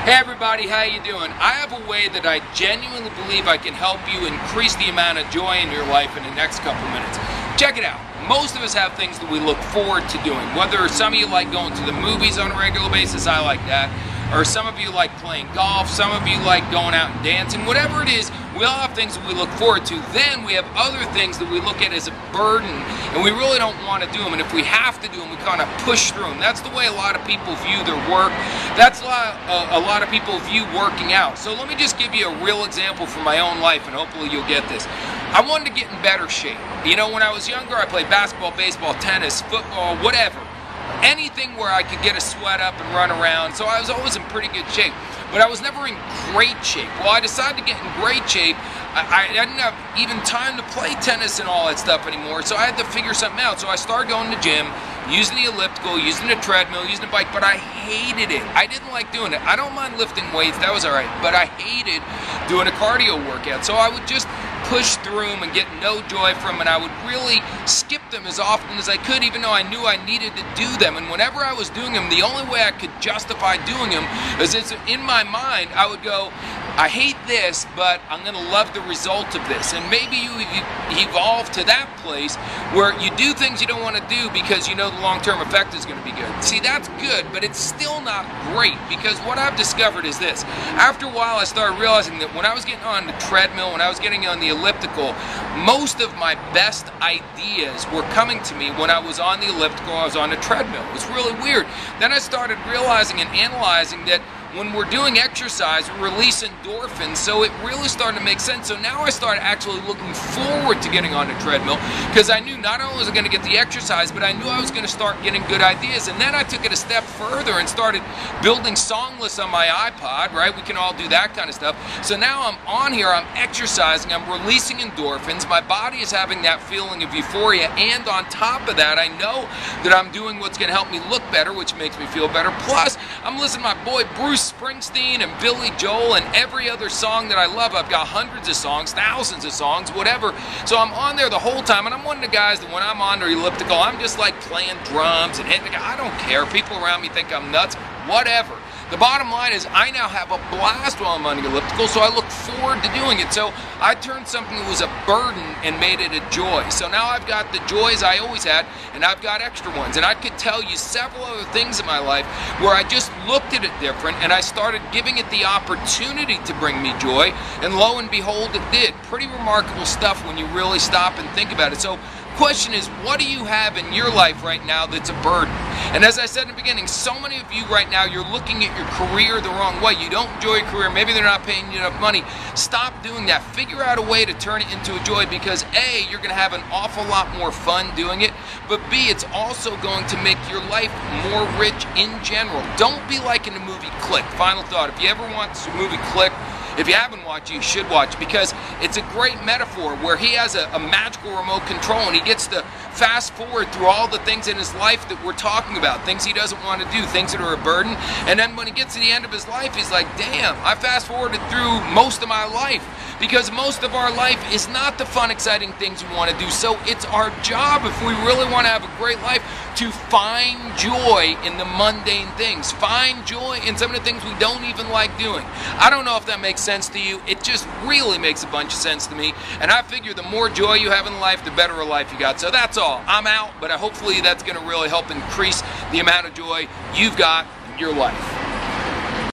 Hey everybody, how you doing? I have a way that I genuinely believe I can help you increase the amount of joy in your life in the next couple minutes. Check it out. Most of us have things that we look forward to doing. Whether some of you like going to the movies on a regular basis, I like that. Or some of you like playing golf, some of you like going out and dancing. Whatever it is, we all have things that we look forward to. Then we have other things that we look at as a burden, and we really don't want to do them. And if we have to do them, we kind of push through them. That's the way a lot of people view their work. That's a lot of people view working out. So let me just give you a real example from my own life, and hopefully you'll get this. I wanted to get in better shape. You know, when I was younger, I played basketball, baseball, tennis, football, whatever. Anything where I could get a sweat up and run around, so I was always in pretty good shape. But I was never in great shape. Well, I decided to get in great shape. I didn't have even time to play tennis and all that stuff anymore, so I had to figure something out. So I started going to the gym, using the elliptical, using the treadmill, using the bike, but I hated it. I didn't like doing it. I don't mind lifting weights, that was alright, but I hated doing a cardio workout. So I would just push through them and get no joy from them, and I would really skip them as often as I could, even though I knew I needed to do them. And whenever I was doing them, the only way I could justify doing them is in my mind I would go, I hate this, but I'm going to love the result of this. And maybe you evolve to that place where you do things you don't want to do because you know the long-term effect is going to be good. See, that's good, but it's still not great, because what I've discovered is this. After a while, I started realizing that when I was getting on the treadmill, when I was getting on the elliptical, most of my best ideas were coming to me when I was on the elliptical, I was on the treadmill. It was really weird. Then I started realizing and analyzing that when we're doing exercise, we release endorphins, so it really started to make sense. So now I started actually looking forward to getting on the treadmill, because I knew not only was I going to get the exercise, but I knew I was going to start getting good ideas. And then I took it a step further and started building song lists on my iPod, right? We can all do that kind of stuff. So now I'm on here, I'm exercising, I'm releasing endorphins, my body is having that feeling of euphoria, and on top of that, I know that I'm doing what's going to help me look better, which makes me feel better. Plus, I'm listening to my boy Bruce Springsteen and Billy Joel and every other song that I love. I've got hundreds of songs, thousands of songs, whatever. So I'm on there the whole time, and I'm one of the guys that when I'm on the elliptical, I'm just like playing drums and hitting the guy. I don't care. People around me think I'm nuts. Whatever. The bottom line is I now have a blast while I'm on the elliptical, so I look forward to doing it. So I turned something that was a burden and made it a joy. So now I've got the joys I always had, and I've got extra ones. And I could tell you several other things in my life where I just looked at it different, and I started giving it the opportunity to bring me joy, and lo and behold, it did. Pretty remarkable stuff when you really stop and think about it. So question is, what do you have in your life right now that's a burden? And as I said in the beginning, so many of you right now, you're looking at your career the wrong way. You don't enjoy your career. Maybe they're not paying you enough money. Stop doing that. Figure out a way to turn it into a joy, because A, you're going to have an awful lot more fun doing it, but B, it's also going to make your life more rich in general. Don't be like in the movie Click. Final thought, if you ever watch the movie Click, if you haven't watched it, you should watch it, because it's a great metaphor where he has a magical remote control, and he gets to fast forward through all the things in his life that we're talking about, things he doesn't want to do, things that are a burden. And then when he gets to the end of his life, he's like, damn, I fast forwarded through most of my life, because most of our life is not the fun, exciting things we want to do. So it's our job, if we really want to have a great life, to find joy in the mundane things. Find joy in some of the things we don't even like doing. I don't know if that makes sense to you. It just really makes a bunch of sense to me. And I figure the more joy you have in life, the better a life you got. So that's all. I'm out, but hopefully that's going to really help increase the amount of joy you've got in your life.